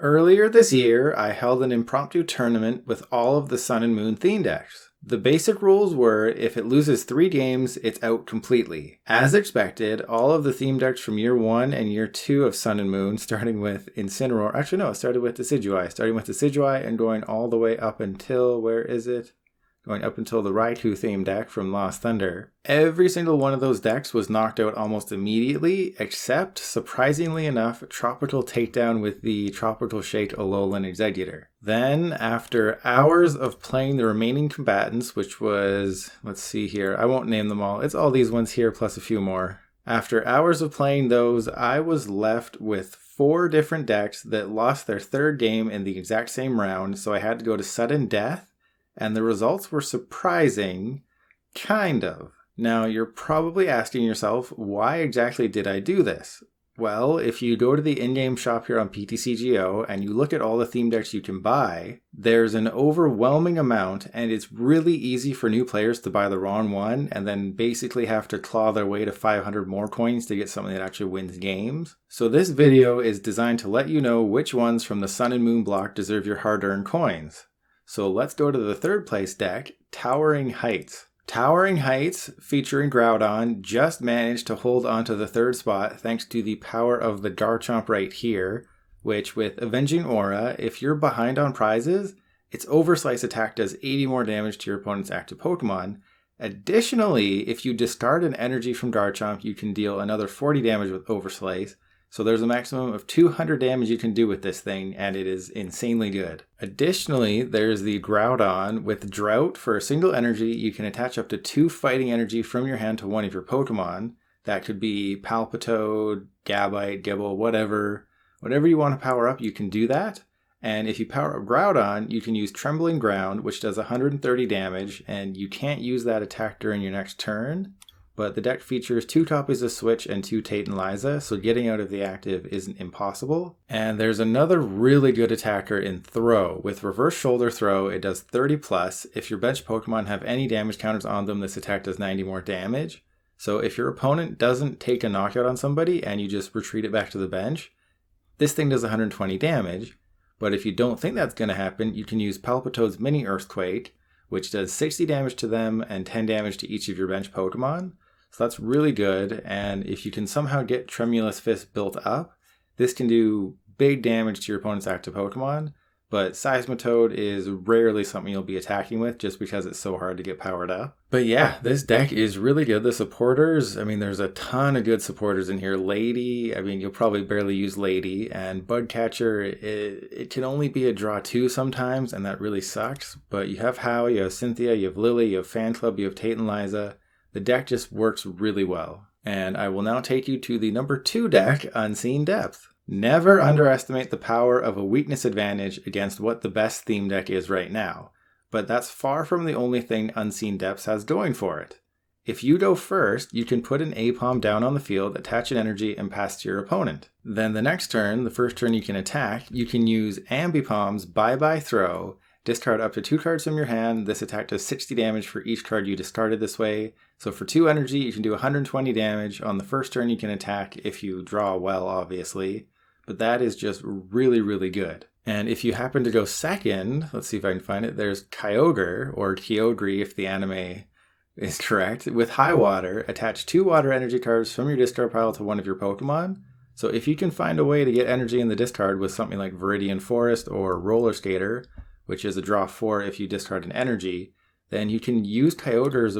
Earlier this year, I held an impromptu tournament with all of the Sun and Moon theme decks. The basic rules were, if it loses 3 games, it's out completely. As expected, all of the theme decks from year 1 and year 2 of Sun and Moon, starting with Incineroar, actually no, it started with Decidueye, and going all the way up until, where is it? Going up until the Raikou theme deck from Lost Thunder. Every single one of those decks was knocked out almost immediately, except, surprisingly enough, Tropical Takedown with the Tropical Shake Alolan Exeggutor. Then, after hours of playing the remaining combatants, which was, let's see here, I won't name them all, it's all these ones here plus a few more. After hours of playing those, I was left with 4 different decks that lost their 3rd game in the exact same round, so I had to go to sudden death. And the results were surprising, kind of. Now, you're probably asking yourself, why exactly did I do this? Well, if you go to the in-game shop here on PTCGO and you look at all the theme decks you can buy, there's an overwhelming amount, and it's really easy for new players to buy the wrong one and then basically have to claw their way to 500 more coins to get something that actually wins games. So this video is designed to let you know which ones from the Sun and Moon block deserve your hard-earned coins. So let's go to the 3rd place deck, Towering Heights. Towering Heights, featuring Groudon, just managed to hold onto the 3rd spot thanks to the power of the Garchomp right here, which with Avenging Aura, if you're behind on prizes, its Overslice attack does 80 more damage to your opponent's active Pokemon. Additionally, if you discard an energy from Garchomp, you can deal another 40 damage with Overslice. So there's a maximum of 200 damage you can do with this thing, and it is insanely good. Additionally, there's the Groudon. With Drought, for a single energy, you can attach up to 2 fighting energy from your hand to one of your Pokemon. That could be Palpitoad, Gabite, Gibble, whatever. Whatever you want to power up, you can do that. And if you power up Groudon, you can use Trembling Ground, which does 130 damage, and you can't use that attack during your next turn. But the deck features 2 copies of Switch and 2 Tate and Liza, so getting out of the active isn't impossible. And there's another really good attacker in Throw. With Reverse Shoulder Throw, it does 30 plus. If your bench Pokemon have any damage counters on them, this attack does 90 more damage. So if your opponent doesn't take a knockout on somebody and you just retreat it back to the bench, this thing does 120 damage. But if you don't think that's going to happen, you can use Palpitoad's Mini Earthquake, which does 60 damage to them and 10 damage to each of your bench Pokemon. So that's really good, and if you can somehow get Tremulous Fist built up, this can do big damage to your opponent's active Pokemon, but Seismitoad is rarely something you'll be attacking with just because it's so hard to get powered up. But yeah, this deck is really good. The supporters, there's a ton of good supporters in here. Lady, you'll probably barely use Lady, and Budcatcher, it can only be a draw 2 sometimes, and that really sucks, but you have Howe, you have Cynthia, you have Lily, you have Fan Club, you have Tate and Liza. The deck just works really well. And I will now take you to the number 2 deck, Unseen Depth. Never underestimate the power of a weakness advantage against what the best theme deck is right now. But that's far from the only thing Unseen Depths has going for it. If you go first, you can put an Aipom down on the field, attach an energy, and pass to your opponent. Then the next turn, the first turn you can attack, you can use Ambipom's Bye-Bye Throw, discard up to 2 cards from your hand. This attack does 60 damage for each card you discarded this way. So for 2 energy, you can do 120 damage. On the first turn, you can attack if you draw well, obviously. But that is just really, really good. And if you happen to go second, let's see if I can find it, there's Kyogre, or Kyogre if the anime is correct. With High Water, attach 2 water energy cards from your discard pile to one of your Pokemon. So if you can find a way to get energy in the discard with something like Viridian Forest or Roller Skater, which is a draw 4 if you discard an energy, then you can use Kyogre's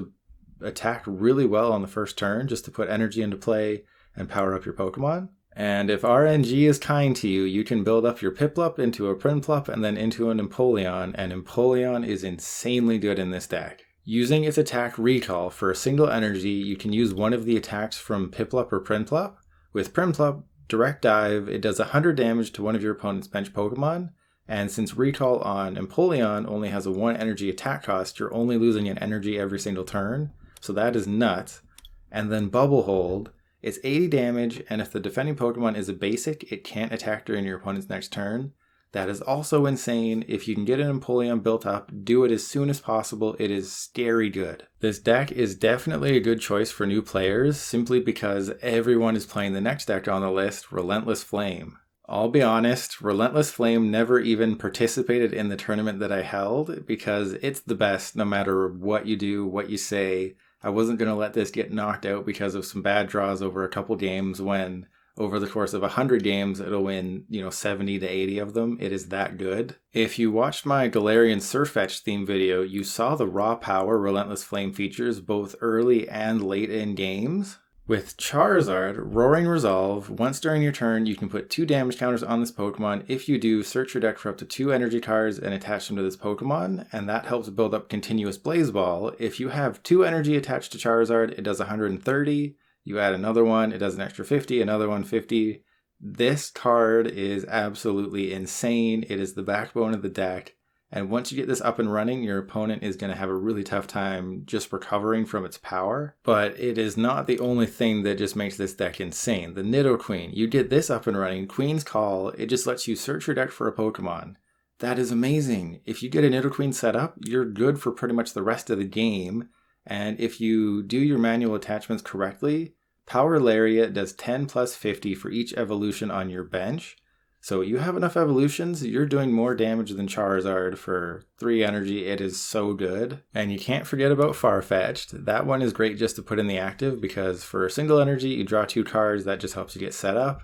attack really well on the first turn just to put energy into play and power up your Pokemon. And if RNG is kind to you, you can build up your Piplup into a Prinplup and then into an Empoleon, and Empoleon is insanely good in this deck. Using its attack Recall for a single energy, you can use one of the attacks from Piplup or Prinplup. With Prinplup, Direct Dive, it does 100 damage to one of your opponent's bench Pokemon. And since Recall on Empoleon only has a 1 energy attack cost, you're only losing an energy every single turn. So that is nuts. And then Bubble Hold, it's 80 damage, and if the defending Pokemon is a basic, it can't attack during your opponent's next turn. That is also insane. If you can get an Empoleon built up, do it as soon as possible. It is scary good. This deck is definitely a good choice for new players, simply because everyone is playing the next deck on the list, Relentless Flame. I'll be honest, Relentless Flame never even participated in the tournament that I held because it's the best no matter what you do, what you say. I wasn't going to let this get knocked out because of some bad draws over a couple games when over the course of 100 games, it'll win, 70 to 80 of them. It is that good. If you watched my Galarian Surfetch theme video, you saw the raw power Relentless Flame features both early and late in games. With Charizard, Roaring Resolve, once during your turn, you can put 2 damage counters on this Pokemon. If you do, search your deck for up to 2 energy cards and attach them to this Pokemon, and that helps build up continuous Blaze Ball. If you have 2 energy attached to Charizard, it does 130. You add another one, it does an extra 50, another one 50. This card is absolutely insane. It is the backbone of the deck. And once you get this up and running, your opponent is going to have a really tough time just recovering from its power. But it is not the only thing that just makes this deck insane. The Nidoqueen, you get this up and running, Queen's Call, it just lets you search your deck for a Pokemon. That is amazing. If you get a Nidoqueen set up, you're good for pretty much the rest of the game. And if you do your manual attachments correctly, Power Lariat does 10 plus 50 for each evolution on your bench. So you have enough evolutions, you're doing more damage than Charizard for 3 energy. It is so good. And you can't forget about Farfetch'd. That one is great just to put in the active because for a single energy, you draw 2 cards. That just helps you get set up.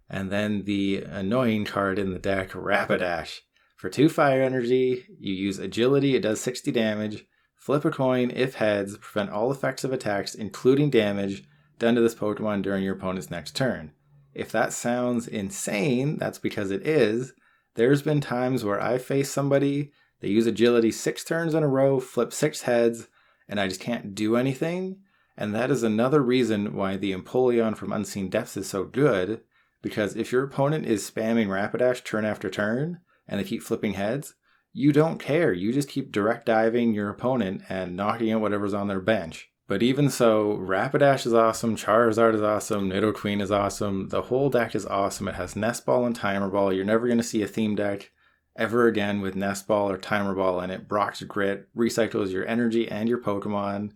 And then the annoying card in the deck, Rapidash. For 2 fire energy, you use Agility. It does 60 damage. Flip a coin if heads, prevent all effects of attacks, including damage, done to this Pokemon during your opponent's next turn. If that sounds insane, that's because it is. There's been times where I face somebody, they use Agility 6 turns in a row, flip 6 heads, and I just can't do anything. And that is another reason why the Empoleon from Unseen Depths is so good, because if your opponent is spamming Rapidash turn after turn, and they keep flipping heads, you don't care. You just keep direct diving your opponent and knocking out whatever's on their bench. But even so, Rapidash is awesome, Charizard is awesome, Nidoqueen is awesome, the whole deck is awesome. It has Nest Ball and Timer Ball. You're never going to see a theme deck ever again with Nest Ball or Timer Ball in it. Brock's Grit recycles your energy and your Pokemon.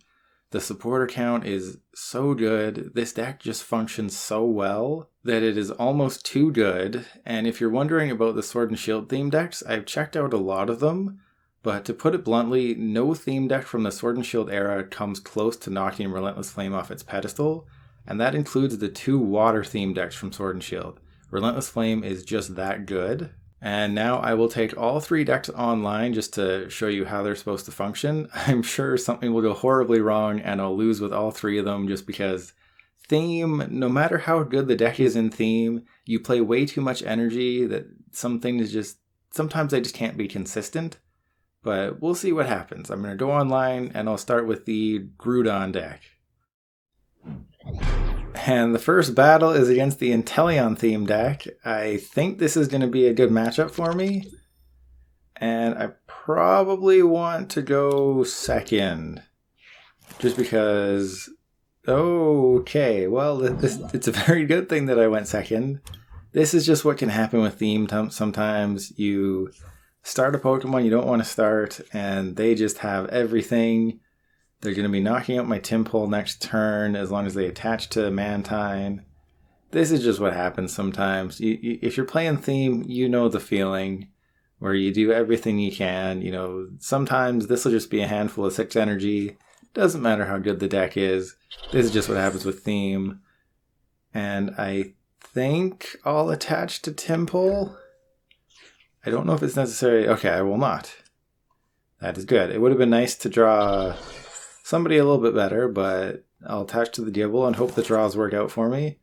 The supporter count is so good. This deck just functions so well that it is almost too good. And if you're wondering about the Sword and Shield theme decks, I've checked out a lot of them. But to put it bluntly, no theme deck from the Sword and Shield era comes close to knocking Relentless Flame off its pedestal. And that includes the 2 water theme decks from Sword and Shield. Relentless Flame is just that good. And now I will take all 3 decks online just to show you how they're supposed to function. I'm sure something will go horribly wrong and I'll lose with all 3 of them just because theme, no matter how good the deck is in theme, you play way too much energy that sometimes they just can't be consistent. But we'll see what happens. I'm going to go online and I'll start with the Groudon deck. And the first battle is against the Inteleon theme deck. I think this is going to be a good matchup for me. And I probably want to go second. Just because... Okay, well, it's a very good thing that I went second. This is just what can happen with theme sometimes. You start a Pokemon you don't want to start, and they just have everything. They're going to be knocking out my Tympole next turn as long as they attach to Mantine. This is just what happens sometimes. If you're playing theme, you know the feeling where you do everything you can. Sometimes this will just be a handful of 6 energy. Doesn't matter how good the deck is. This is just what happens with theme. And I think I'll attach to Tympole. I don't know if it's necessary. Okay, I will not. That is good. It would have been nice to draw somebody a little bit better, but I'll attach to the Gible and hope the draws work out for me.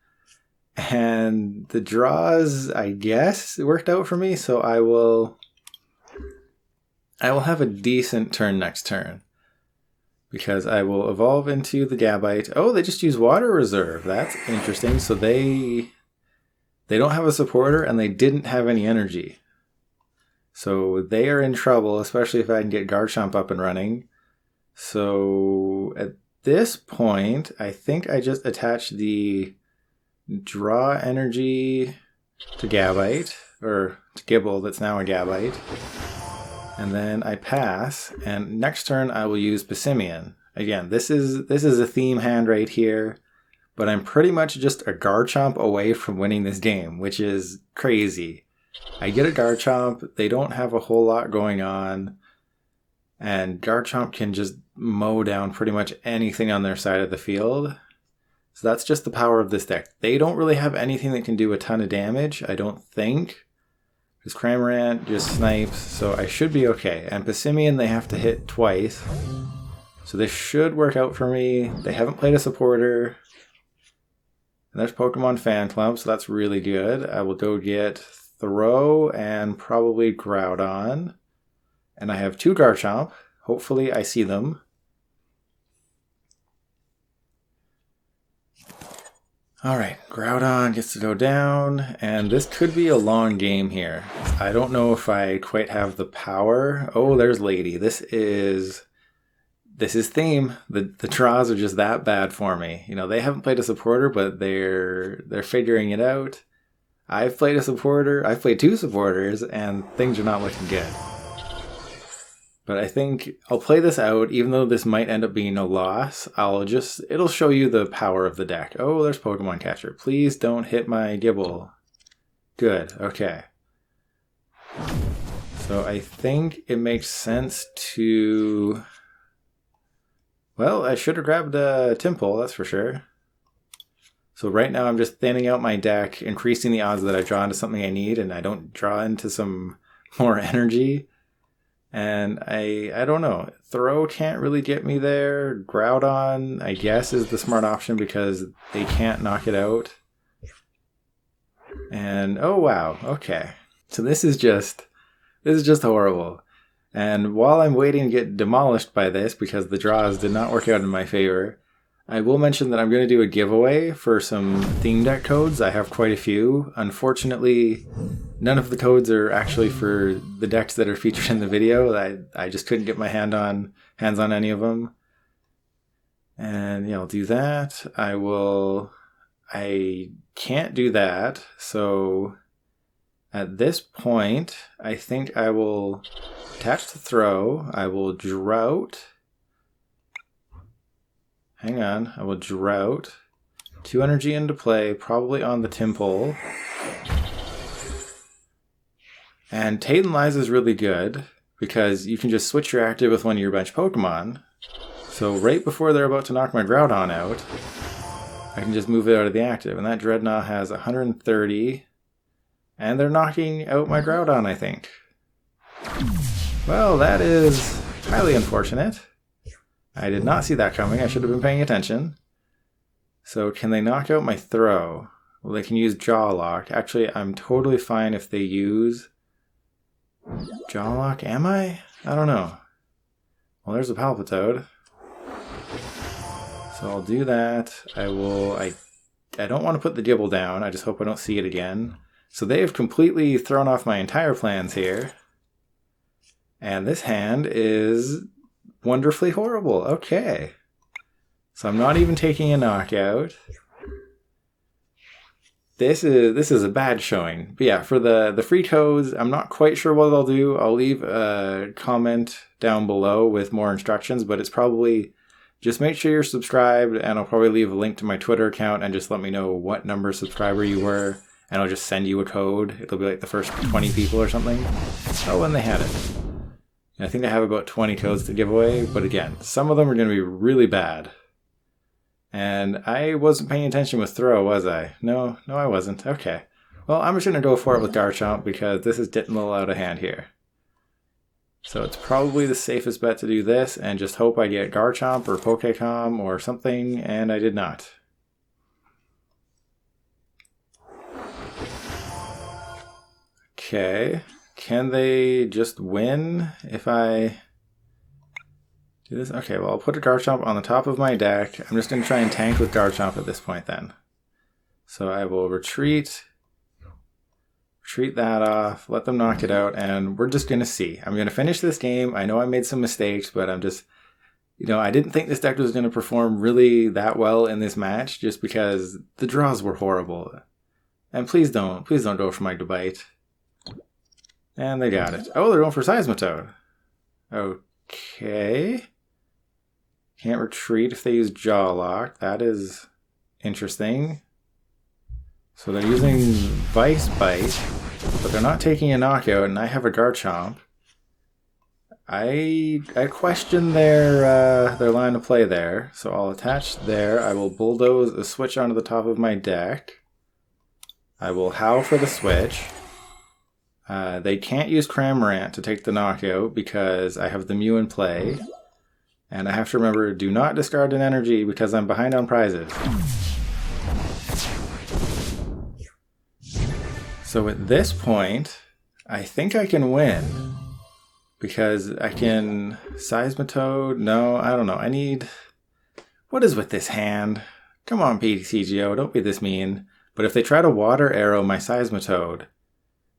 And the draws, I guess, worked out for me, so I will have a decent turn next turn. Because I will evolve into the Gabite. Oh, they just use Water Reserve. That's interesting. So they don't have a supporter and they didn't have any energy. So they are in trouble, especially if I can get Garchomp up and running. So at this point, I think I just attach the draw energy to Gabite, or to Gible that's now a Gabite. And then I pass, and next turn I will use Passimian. Again, this is a theme hand right here. but I'm pretty much just a Garchomp away from winning this game, which is crazy. I get a Garchomp, they don't have a whole lot going on, and Garchomp can just mow down pretty much anything on their side of the field. So that's just the power of this deck. They don't really have anything that can do a ton of damage, I don't think. Because Cramorant just snipes, so I should be okay. And Passimian they have to hit twice. So this should work out for me. They haven't played a supporter. And there's Pokemon Fan Club, so that's really good. I will go get Throw and probably Groudon. And I have 2 Garchomp. Hopefully I see them. Alright, Groudon gets to go down, and this could be a long game here. I don't know if I quite have the power. Oh, there's Lady. This is theme. The draws are just that bad for me. You know, they haven't played a supporter, but they're figuring it out. I've played a supporter. I've played 2 supporters, and things are not looking good. But I think I'll play this out, even though this might end up being a loss. It'll show you the power of the deck. Oh, there's Pokemon Catcher. Please don't hit my Gibble. Good, okay. So I think it makes sense to... Well, I should have grabbed a Tympole, that's for sure. So right now I'm just thinning out my deck, increasing the odds that I draw into something I need, and I don't draw into some more energy. And I don't know. Throw can't really get me there. Groudon, I guess, is the smart option because they can't knock it out. And, oh wow, okay. So this is just horrible. And while I'm waiting to get demolished by this because the draws did not work out in my favor, I will mention that I'm going to do a giveaway for some theme deck codes. I have quite a few. Unfortunately, none of the codes are actually for the decks that are featured in the video. I just couldn't get my hands on any of them. And yeah, I'll do that. I can't do that. So at this point, I think I will attach the Throw. I will Drought. Hang on, I will Drought. 2 energy into play, probably on the Tympole. And Taden Lies is really good, because you can just switch your active with one of your bench Pokemon. So right before they're about to knock my Groudon out, I can just move it out of the active. And that Dreadnought has 130. And they're knocking out my Groudon, I think. Well, that is highly unfortunate. I did not see that coming. I should have been paying attention. So can they knock out my Throw? Well, they can use Jaw Lock. Actually, I'm totally fine if they use Jaw Lock. Am I? I don't know. Well, there's a Palpitoad. So I'll do that. I don't want to put the Gibble down. I just hope I don't see it again. So they have completely thrown off my entire plans here. And this hand is wonderfully horrible. Okay. So I'm not even taking a knockout. This is a bad showing. But yeah, for the free codes, I'm not quite sure what I'll do. I'll leave a comment down below with more instructions, but it's probably just make sure you're subscribed, and I'll probably leave a link to my Twitter account and just let me know what number subscriber you were, and I'll just send you a code. It'll be like the first 20 people or something. Oh, and they had it. I think I have about 20 codes to give away, but again, some of them are going to be really bad. And I wasn't paying attention with Throw, was I? No, I wasn't. Okay. Well, I'm just going to go for it with Garchomp because this is getting a little out of hand here. So it's probably the safest bet to do this and just hope I get Garchomp or Pokecom or something, and I did not. Okay. Can they just win if I do this? Okay, well, I'll put a Garchomp on the top of my deck. I'm just going to try and tank with Garchomp at this point then. So I will retreat that off, let them knock it out, and we're just going to see. I'm going to finish this game. I know I made some mistakes, but I'm just, I didn't think this deck was going to perform really that well in this match just because the draws were horrible. And please don't go for my Debite. And they got it. Oh, they're going for Seismitoad. Okay. Can't retreat if they use Jaw Lock. That is Interesting. So they're using Vice Bite, but they're not taking a knockout, and I have a Garchomp. I question their line of play there, so I'll attach there. I will bulldoze a switch onto the top of my deck. I will howl for the switch. They can't use Cramorant to take the knockout because I have the Mew in play. And I have to remember, do not discard an energy because I'm behind on prizes. So at this point, I think I can win. Because I can Seismitoad. No, I don't know. I need... What is with this hand? Come on, PTCGO, don't be this mean. But if they try to Water Arrow my Seismitoad,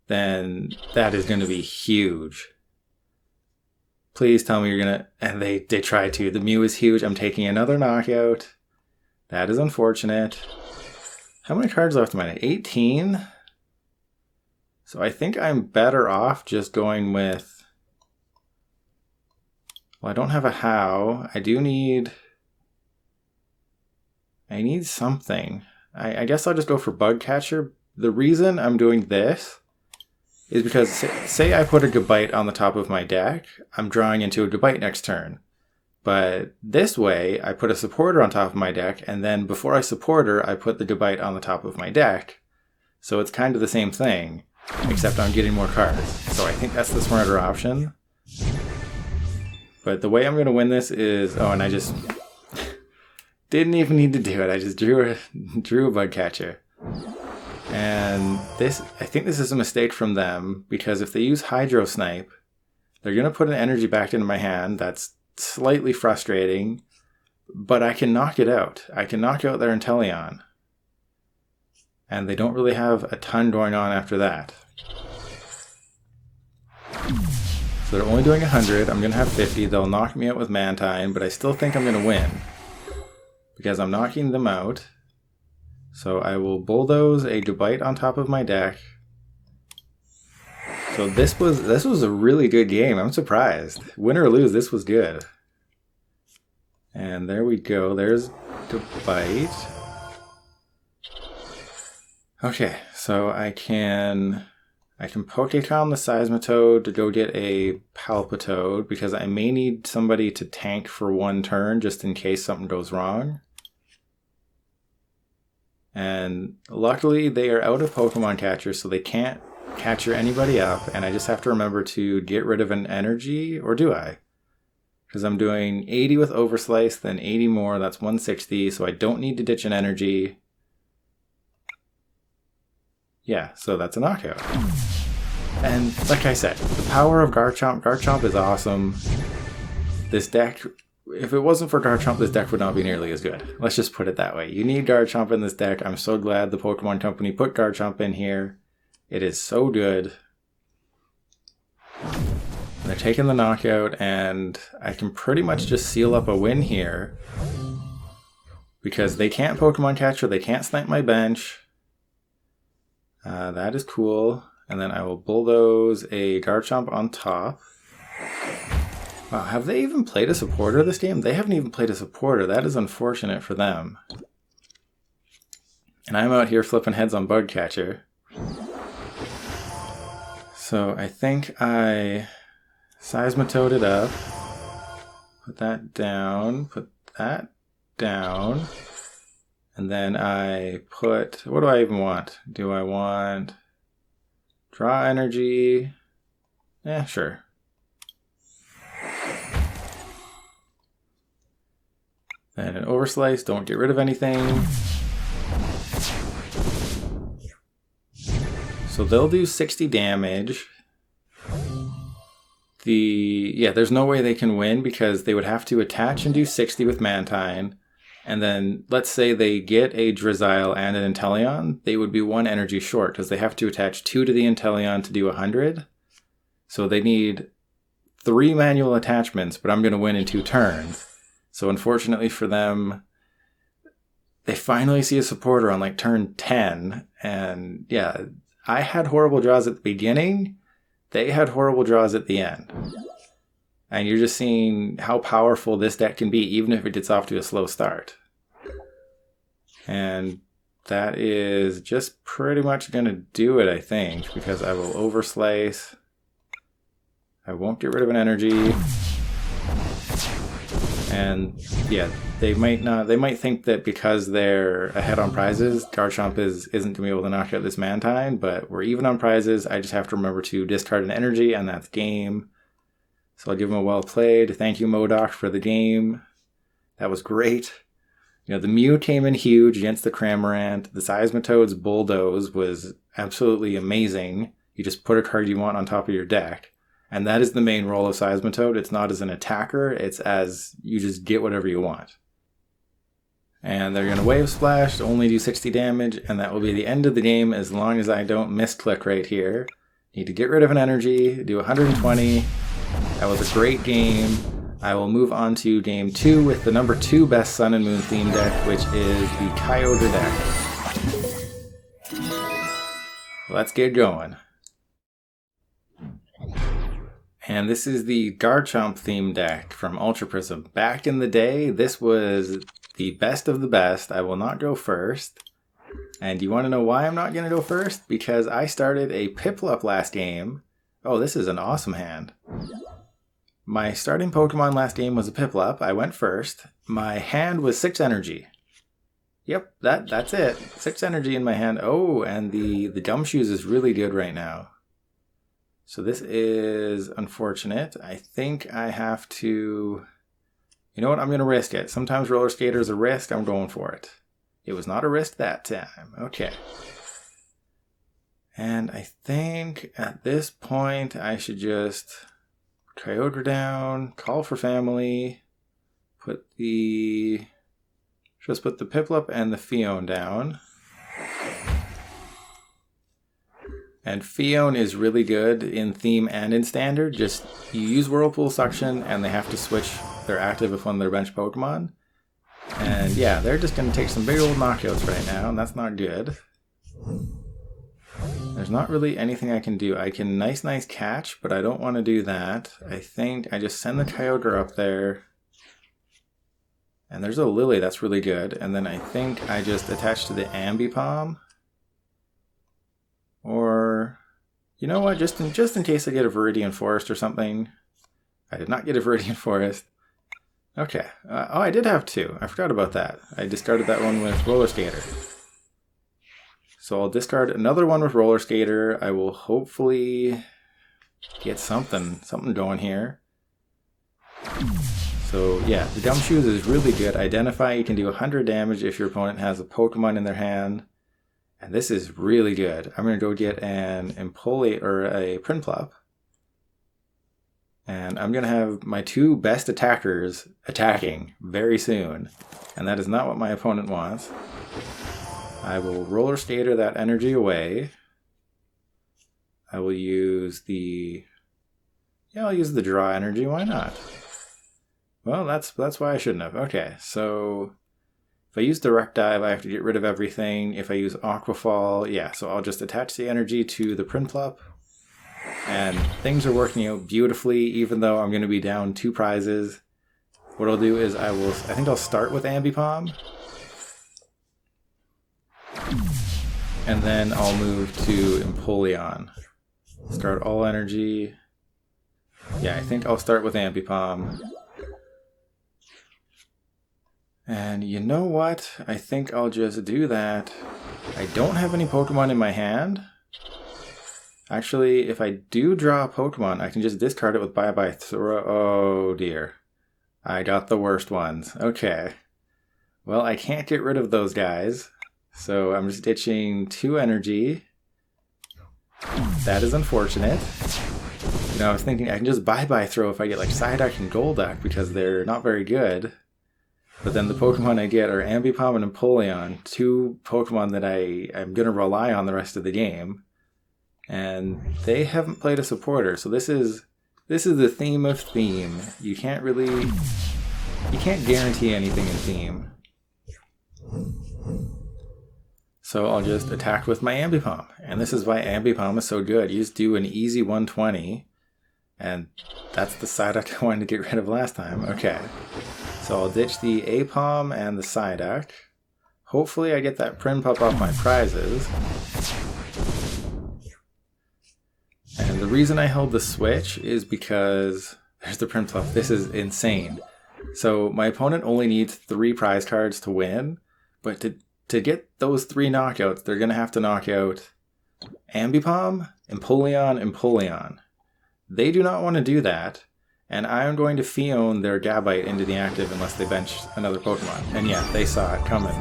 then that is going to be huge. Please tell me you're going to... And they try to. The Mew is huge. I'm taking another knockout. That is unfortunate. How many cards left am I at? 18? So I think I'm better off just going with... Well, I don't have a how. I need something. I guess I'll just go for Bug Catcher. The reason I'm doing this is because, say I put a Gabite on the top of my deck, I'm drawing into a Gabite next turn. But this way, I put a Supporter on top of my deck, and then before I Supporter, I put the Gabite on the top of my deck. So it's kind of the same thing, except I'm getting more cards. So I think that's the smarter option. But the way I'm going to win this is... Oh, and I just didn't even need to do it. I just drew a Bug Catcher. And this, I think this is a mistake from them, because if they use Hydro Snipe, they're going to put an energy back into my hand. That's slightly frustrating, but I can knock it out. I can knock out their Inteleon. And they don't really have a ton going on after that. So they're only doing 100. I'm going to have 50. They'll knock me out with Mantine, but I still think I'm going to win. Because I'm knocking them out. So I will bulldoze a Gabite on top of my deck. So this was a really good game. I'm surprised. Win or lose, this was good. And there we go. There's Gabite. Okay, so I can Pokecalm the Seismitoad to go get a Palpitoad, because I may need somebody to tank for one turn just in case something goes wrong. And luckily they are out of Pokemon Catcher, so they can't catcher anybody up, and I just have to remember to get rid of an energy, or do I? Because I'm doing 80 with Overslice, then 80 more, that's 160, so I don't need to ditch an energy. Yeah, so that's a knockout. And like I said, the power of Garchomp is awesome. This deck, if it wasn't for Garchomp, this deck would not be nearly as good. Let's just put it that way. You need Garchomp in this deck. I'm so glad the Pokemon Company put Garchomp in here. It is so good. They're taking the knockout, and I can pretty much just seal up a win here. Because they can't Pokemon Catcher, they can't snipe my bench. That is cool. And then I will bulldoze a Garchomp on top. Wow, have they even played a supporter this game? They haven't even played a supporter. That is unfortunate for them. And I'm out here flipping heads on Bug Catcher. So I think I Seismitoad it up. Put that down. Put that down. And then I put... What do I even want? Do I want... Draw energy? Yeah, sure. Then an Overslice, don't get rid of anything. So they'll do 60 damage. There's no way they can win because they would have to attach and do 60 with Mantine. And then, let's say they get a Drizzile and an Inteleon, they would be one energy short because they have to attach 2 to the Inteleon to do 100. So they need 3 manual attachments, but I'm going to win in 2 turns. So unfortunately for them, they finally see a supporter on like turn 10. And yeah, I had horrible draws at the beginning. They had horrible draws at the end. And you're just seeing how powerful this deck can be, even if it gets off to a slow start. And that is just pretty much going to do it, I think, because I will overslice. I won't get rid of an energy. And yeah, they might think that because they're ahead on prizes, Garchomp isn't going to be able to knock out this Mantine, but we're even on prizes. I just have to remember to discard an energy, and that's game. So I'll give him a well played. Thank you, Modok, for the game. That was great. You know, the Mew came in huge against the Cramorant. The Seismitoad's Bulldoze was absolutely amazing. You just put a card you want on top of your deck. And that is the main role of Seismitoad. It's not as an attacker, it's as you just get whatever you want. And they're going to Wave Splash to only do 60 damage, and that will be the end of the game as long as I don't misclick right here. Need to get rid of an energy, do 120. That was a great game. I will move on to game 2 with the number 2 best Sun and Moon theme deck, which is the Kyogre deck. Let's get going. And this is the Garchomp theme deck from Ultra Prism. Back in the day, this was the best of the best. I will not go first. And you want to know why I'm not going to go first? Because I started a Piplup last game. Oh, this is an awesome hand. My starting Pokemon last game was a Piplup. I went first. My hand was 6 energy. Yep, that's it. 6 energy in my hand. Oh, and the Gumshoes is really good right now. So this is unfortunate. I think I have to... You know what? I'm going to risk it. Sometimes Roller Skater is a risk. I'm going for it. It was not a risk that time. Okay. And I think at this point I should just Kyogre down, call for family, just put the Piplup and the Phione down. And Phione is really good in theme and in standard. Just you use Whirlpool Suction and they have to switch their active if one of their bench Pokemon. And yeah, they're just going to take some big old knockouts right now, and that's not good. There's not really anything I can do. I can nice catch, but I don't want to do that. I think I just send the Kyogre up there. And there's a Lily, that's really good. And then I think I just attach to the Ambipom. Or, you know what, just in case I get a Viridian Forest or something. I did not get a Viridian Forest. Okay. Oh, I did have 2. I forgot about that. I discarded that one with Roller Skater. So I'll discard another one with Roller Skater. I will hopefully get something going here. So yeah, the Gumshoes is really good. Identify, you can do 100 damage if your opponent has a Pokemon in their hand. And this is really good. I'm going to go get an Empoleon or a Prinplup. And I'm going to have my 2 best attackers attacking very soon. And that is not what my opponent wants. I will Roller Skater that energy away. I will use the... Yeah, I'll use the Draw energy. Why not? Well, that's why I shouldn't have. Okay, so... If I use Direct Dive, I have to get rid of everything. If I use Aquafall, yeah, so I'll just attach the energy to the Prinplup. And things are working out beautifully, even though I'm going to be down 2 prizes. What I'll do is I think I'll start with Ambipom. And then I'll move to Empoleon. Start all energy. Yeah, I think I'll start with Ambipom. And you know what? I think I'll just do that. I don't have any Pokemon in my hand. Actually, if I do draw a Pokemon, I can just discard it with Bye-Bye Throw. Oh dear. I got the worst ones. Okay. Well, I can't get rid of those guys. So I'm just ditching 2 energy. That is unfortunate. You know, I was thinking I can just Bye-Bye Throw if I get like Psyduck and Golduck because they're not very good. But then the Pokemon I get are Ambipom and Empoleon, 2 Pokemon that I'm going to rely on the rest of the game. And they haven't played a supporter, so this is the theme of theme. You can't guarantee anything in theme. So I'll just attack with my Ambipom. And this is why Ambipom is so good. You just do an easy 120. And that's the Psyduck I wanted to get rid of last time. Okay. So I'll ditch the Apom and the Psyduck. Hopefully I get that Prinplup off my prizes. And the reason I held the switch is because there's the Prinplup. This is insane. So my opponent only needs 3 prize cards to win, but to get those 3 knockouts, they're going to have to knock out Ambipom, Empoleon, and Empoleon. They do not want to do that, and I'm going to Fion their Gabite into the active unless they bench another Pokemon. And yeah, they saw it coming.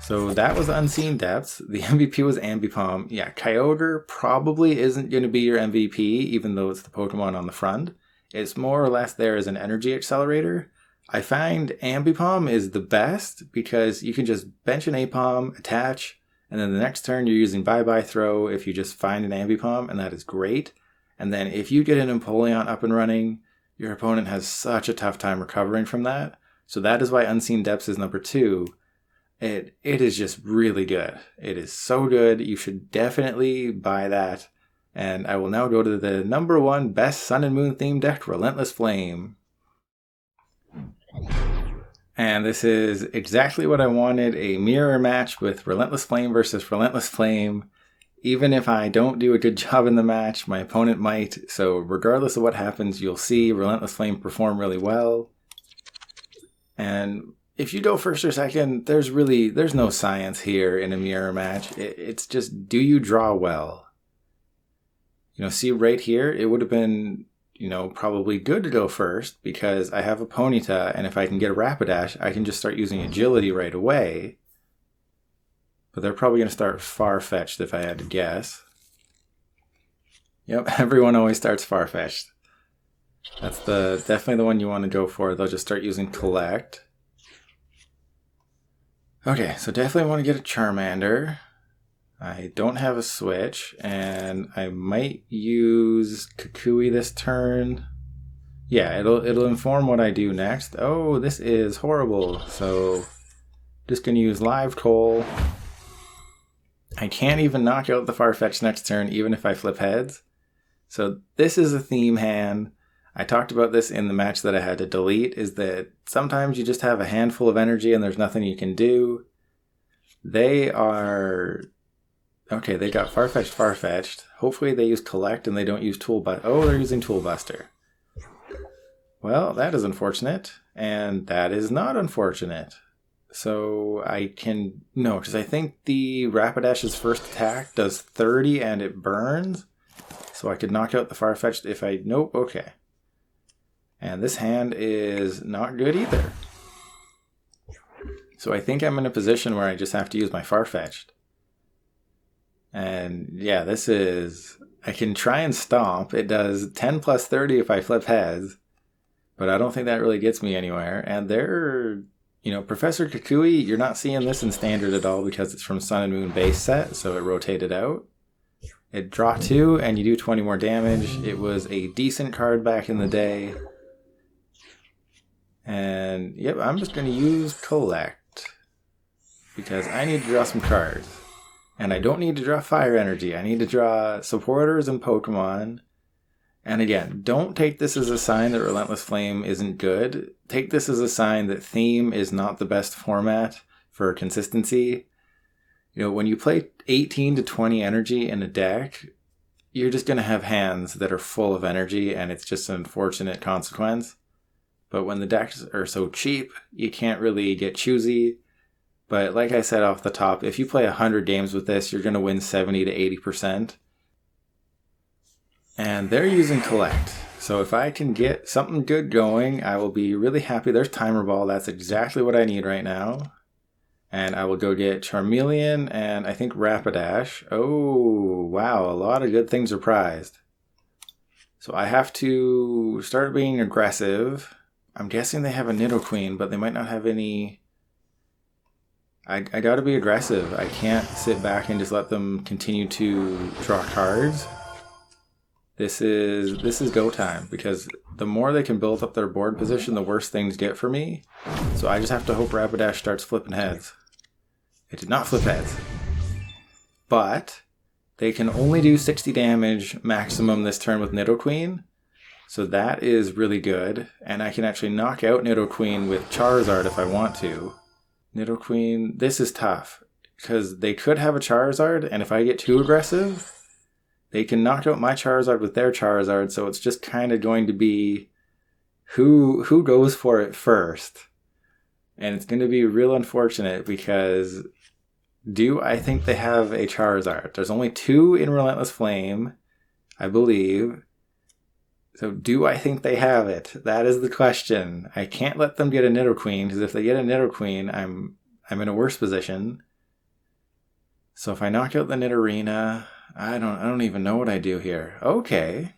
So that was Unseen Depths. The MVP was Ambipom. Yeah, Kyogre probably isn't going to be your MVP, even though it's the Pokemon on the front. It's more or less there as an energy accelerator. I find Ambipom is the best because you can just bench an Apom, attach, and then the next turn you're using Bye-Bye Throw if you just find an Ambipom, and that is great. And then if you get an Empoleon up and running, your opponent has such a tough time recovering from that. So that is why Unseen Depths is number 2. It is just really good. It is so good. You should definitely buy that. And I will now go to the number 1 best Sun and Moon themed deck, Relentless Flame. And this is exactly what I wanted, a mirror match with Relentless Flame versus Relentless Flame. Even if I don't do a good job in the match, my opponent might. So regardless of what happens, you'll see Relentless Flame perform really well. And if you go first or second, there's no science here in a mirror match. It's just, do you draw well? You know, see right here, it would have been, probably good to go first because I have a Ponyta, and if I can get a Rapidash, I can just start using Agility right away. But they're probably going to start Farfetch'd if I had to guess. Yep, everyone always starts Farfetch'd. That's definitely the one you want to go for. They'll just start using Collect. Okay, so definitely want to get a Charmander. I don't have a switch, and I might use Kukui this turn. Yeah, it'll inform what I do next. Oh, this is horrible. So, just gonna use Live Coal. I can't even knock out the Farfetch next turn, even if I flip heads. So this is a theme hand. I talked about this in the match that I had to delete, is that sometimes you just have a handful of energy and there's nothing you can do. They are... Okay, they got Farfetch'd. Hopefully they use Collect and they don't use Tool Buster. Oh, they're using Tool Buster. Well, that is unfortunate. And that is not unfortunate. So I can... No, because I think the Rapidash's first attack does 30 and it burns. So I could knock out the Farfetch'd if I... Nope, okay. And this hand is not good either. So I think I'm in a position where I just have to use my Farfetch'd. And yeah, this is... I can try and Stomp. It does 10 plus 30 if I flip heads. But I don't think that really gets me anywhere. And they're... Professor Kukui, you're not seeing this in Standard at all because it's from Sun and Moon base set, so it rotated out. It draw 2, and you do 20 more damage. It was a decent card back in the day. And, yep, I'm just going to use Collect. Because I need to draw some cards. And I don't need to draw Fire Energy. I need to draw supporters and Pokemon. And again, don't take this as a sign that Relentless Flame isn't good. Take this as a sign that Theme is not the best format for consistency. When you play 18 to 20 energy in a deck, you're just going to have hands that are full of energy, and it's just an unfortunate consequence. But when the decks are so cheap, you can't really get choosy. But like I said off the top, if you play 100 games with this, you're going to win 70 to 80%. And they're using Collect. So if I can get something good going, I will be really happy. There's Timer Ball. That's exactly what I need right now. And I will go get Charmeleon and I think Rapidash. Oh, wow. A lot of good things are prized. So I have to start being aggressive. I'm guessing they have a Nidoqueen, but they might not have any... I gotta be aggressive. I can't sit back and just let them continue to draw cards. This is go time, because the more they can build up their board position, the worse things get for me. So I just have to hope Rapidash starts flipping heads. It did not flip heads. But they can only do 60 damage maximum this turn with Nidoqueen. So that is really good. And I can actually knock out Nidoqueen with Charizard if I want to. Nidoqueen. This is tough because they could have a Charizard, and if I get too aggressive, they can knock out my Charizard with their Charizard, so it's just kind of going to be who goes for it first. And it's going to be real unfortunate because do I think they have a Charizard? There's only 2 in Relentless Flame, I believe. So do I think they have it? That is the question. I can't let them get a Nidoqueen, because if they get a Nidoqueen, I'm in a worse position. So if I knock out the Nidorina, I don't even know what I do here. Okay.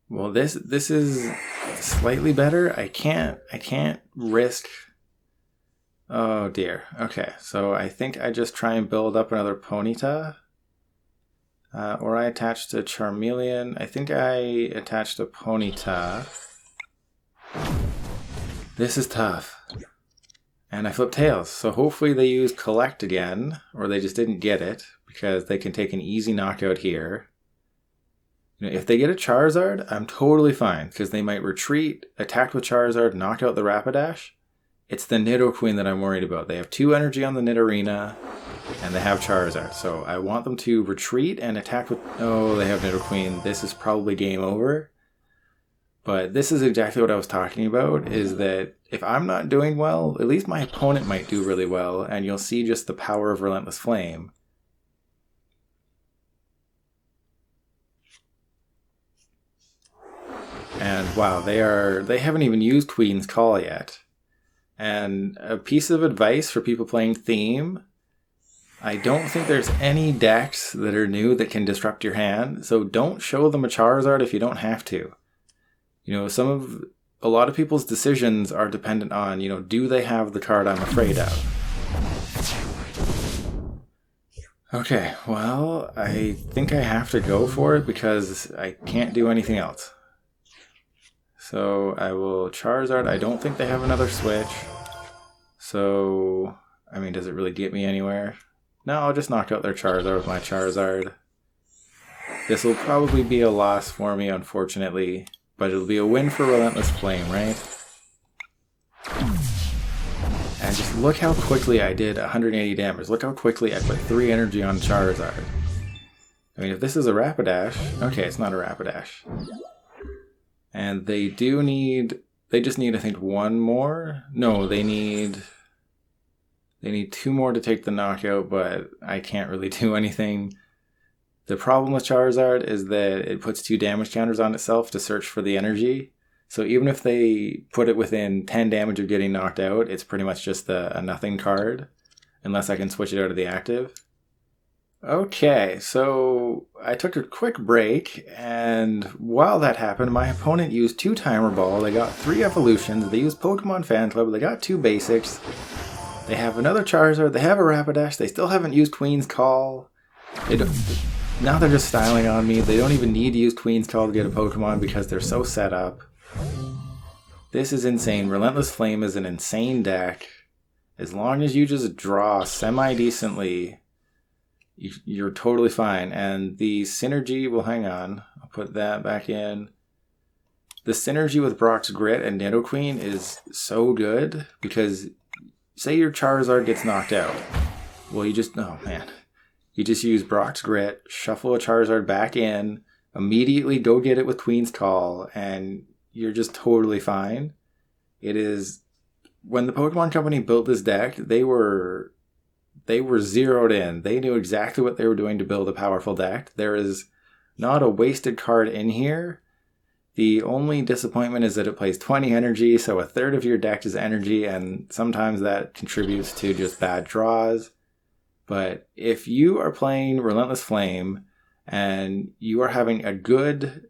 Well, this is slightly better. I can't risk. Oh dear. Okay, so I think I just try and build up another Ponyta. Or I attached a Charmeleon. I think I attached a Ponyta. This is tough. And I flipped tails. So hopefully they use Collect again, or they just didn't get it, because they can take an easy knockout here. You know, if they get a Charizard, I'm totally fine, because they might retreat, attack with Charizard, knock out the Rapidash. It's the Nidoqueen that I'm worried about. They have 2 energy on the Nidorina, and they have Charizard. So I want them to retreat and attack with... Oh, they have Nidoqueen. This is probably game over. But this is exactly what I was talking about, is that if I'm not doing well, at least my opponent might do really well, and you'll see just the power of Relentless Flame. And wow, they haven't even used Queen's Call yet. And a piece of advice for people playing Theme, I don't think there's any decks that are new that can disrupt your hand, so don't show them a Charizard if you don't have to. You know, a lot of people's decisions are dependent on, you know, do they have the card I'm afraid of? Okay, well, I think I have to go for it because I can't do anything else. So I will Charizard. I don't think they have another switch. So, I mean, does it really get me anywhere? No, I'll just knock out their Charizard with my Charizard. This will probably be a loss for me, unfortunately. But it'll be a win for Relentless Flame, right? And just look how quickly I did 180 damage. Look how quickly I put 3 energy on Charizard. I mean, if this is a Rapidash... Okay, it's not a Rapidash. And they just need, I think, 1 more? No, they need 2 more to take the knockout, but I can't really do anything. The problem with Charizard is that it puts 2 damage counters on itself to search for the energy. So even if they put it within 10 damage of getting knocked out, it's pretty much just a nothing card, unless I can switch it out of the active. Okay, so I took a quick break, and while that happened, my opponent used 2 Timer Ball, they got 3 evolutions, they used Pokemon Fan Club, they got 2 basics, they have another Charizard, they have a Rapidash, they still haven't used Queen's Call. Now they're just styling on me. They don't even need to use Queen's Call to get a Pokemon because they're so set up. This is insane. Relentless Flame is an insane deck. As long as you just draw semi-decently, you're totally fine. And the synergy, well, hang on. I'll put that back in. The synergy with Brock's Grit and Nidoqueen is so good because say your Charizard gets knocked out. Well, oh man. You just use Brock's Grit, shuffle a Charizard back in, immediately go get it with Queen's Call, and you're just totally fine. It is... When the Pokemon Company built this deck, they were zeroed in. They knew exactly what they were doing to build a powerful deck. There is not a wasted card in here. The only disappointment is that it plays 20 energy, so a third of your deck is energy, and sometimes that contributes to just bad draws. But if you are playing Relentless Flame and you are having a good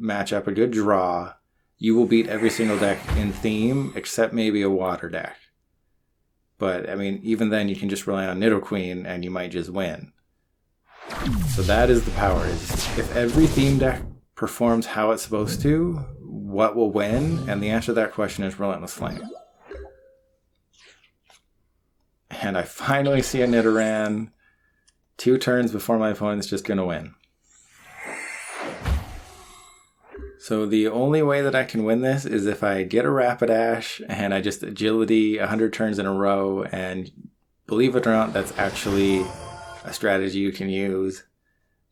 matchup, a good draw, you will beat every single deck in Theme except maybe a water deck. But, I mean, even then you can just rely on Nidoqueen and you might just win. So that is the power. If every Theme deck performs how it's supposed to, what will win? And the answer to that question is Relentless Flame. And I finally see a Nidoran 2 turns before my opponent's just going to win. So the only way that I can win this is if I get a Rapidash and I just agility 100 turns in a row, and believe it or not, that's actually a strategy you can use,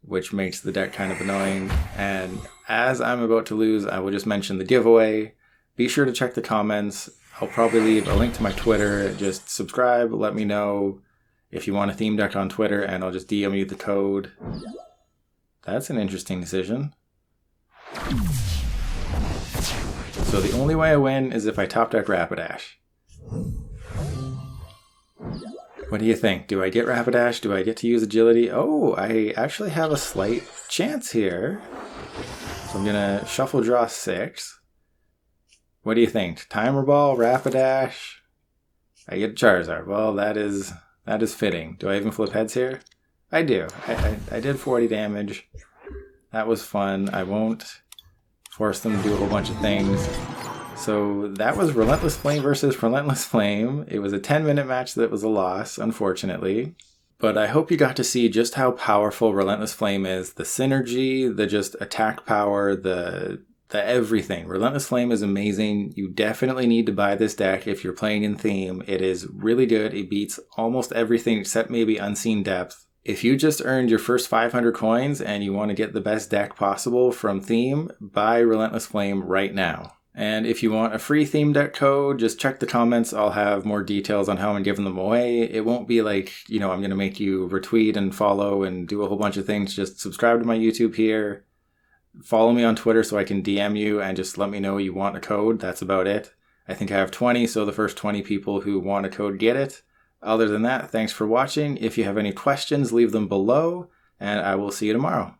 which makes the deck kind of annoying. And as I'm about to lose, I will just mention the giveaway. Be sure to check the comments. I'll probably leave a link to my Twitter. Just subscribe, let me know if you want a theme deck on Twitter, and I'll just DM you the code. That's an interesting decision. So the only way I win is if I top deck Rapidash. What do you think? Do I get Rapidash? Do I get to use agility? Oh, I actually have a slight chance here. So I'm gonna shuffle draw 6. What do you think? Timer Ball, Rapidash? I get Charizard. Well, that is fitting. Do I even flip heads here? I do. I did 40 damage. That was fun. I won't force them to do a whole bunch of things. So that was Relentless Flame versus Relentless Flame. It was a 10-minute match that was a loss, unfortunately. But I hope you got to see just how powerful Relentless Flame is. The synergy, the just attack power, the everything. Relentless Flame is amazing. You definitely need to buy this deck if you're playing in theme. It is really good. It beats almost everything except maybe Unseen Depth. If you just earned your first 500 coins and you want to get the best deck possible from theme, buy Relentless Flame right now. And if you want a free theme deck code, just check the comments. I'll have more details on how I'm giving them away. It won't be like, I'm going to make you retweet and follow and do a whole bunch of things. Just subscribe to my YouTube here. Follow me on Twitter so I can DM you and just let me know you want a code. That's about it. I think I have 20, so the first 20 people who want a code get it. Other than that, thanks for watching. If you have any questions, leave them below, and I will see you tomorrow.